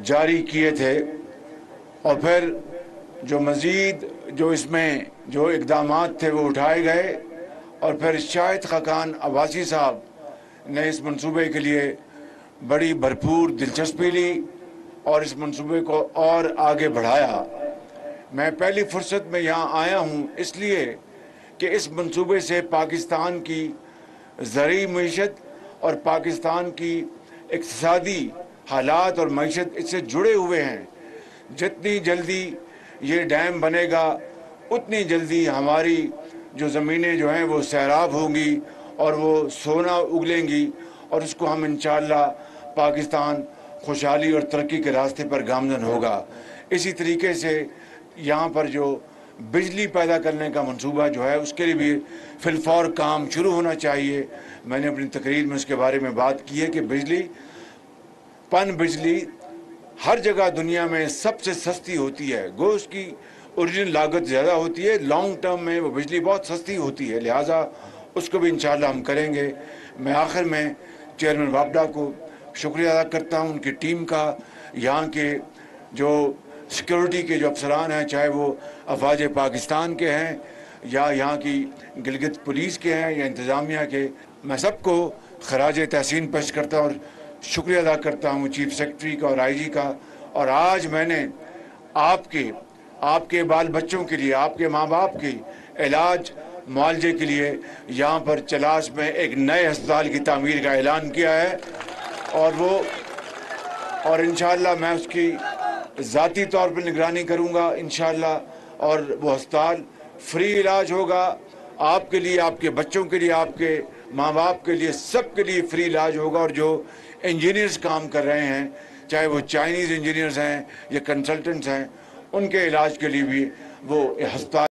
जारी किए थे और फिर जो मज़ीद जो इसमें जो इक़दामात थे वो उठाए गए और फिर शाहिद खाकान अब्बासी साहब ने इस मंसूबे के लिए बड़ी भरपूर दिलचस्पी ली और इस मंसूबे को और आगे बढ़ाया। मैं पहली फुर्सत में यहाँ आया हूँ इसलिए कि इस मंसूबे से पाकिस्तान की ज़रूरी मईशत और पाकिस्तान की इक़्तिसादी हालात और मईशत इससे जुड़े हुए हैं। जितनी जल्दी ये डैम बनेगा उतनी जल्दी हमारी जो ज़मीनें जो हैं वो सैराब होंगी और वो सोना उगलेंगी और उसको हम इंशाअल्लाह पाकिस्तान खुशहाली और तरक्की के रास्ते पर गामज़न होगा। इसी तरीके से यहाँ पर जो बिजली पैदा करने का मंसूबा जो है उसके लिए भी फिलफौर काम शुरू होना चाहिए। मैंने अपनी तकरीर में उसके बारे में बात की है कि पन बिजली हर जगह दुनिया में सबसे सस्ती होती है। गो उसकी ओरिजिनल लागत ज़्यादा होती है, लॉन्ग टर्म में वो बिजली बहुत सस्ती होती है, लिहाजा उसको भी इंशाअल्लाह हम करेंगे। मैं आखिर में चेयरमैन वापडा को शुक्रिया अदा करता हूँ, उनकी टीम का, यहाँ के जो सिक्योरिटी के जो अफसरान हैं, चाहे वो अफवाज पाकिस्तान के हैं या यहाँ की गिलगित पुलिस के हैं या इंतज़ामिया के, मैं सबको खराज तहसीन पेश करता हूँ और शुक्रिया अदा करता हूँ चीफ सेक्रेटरी का और आईजी का। और आज मैंने आपके बाल बच्चों के लिए, आपके माँ बाप के इलाज मुआवजे के लिए यहाँ पर चलाश में एक नए अस्पताल की तामीर का ऐलान किया है और इंशाअल्लाह मैं उसकी ज़ाती तौर पर निगरानी करूँगा इंशाअल्लाह, और वो अस्पताल फ्री इलाज होगा आपके लिए, आपके बच्चों के लिए, आपके माँ बाप के लिए, सब के लिए फ्री इलाज होगा। और जो इंजीनियर्स काम कर रहे हैं, चाहे वो चाइनीज़ इंजीनियर्स हैं या कंसल्टेंट्स हैं, उनके इलाज के लिए भी वो अस्पताल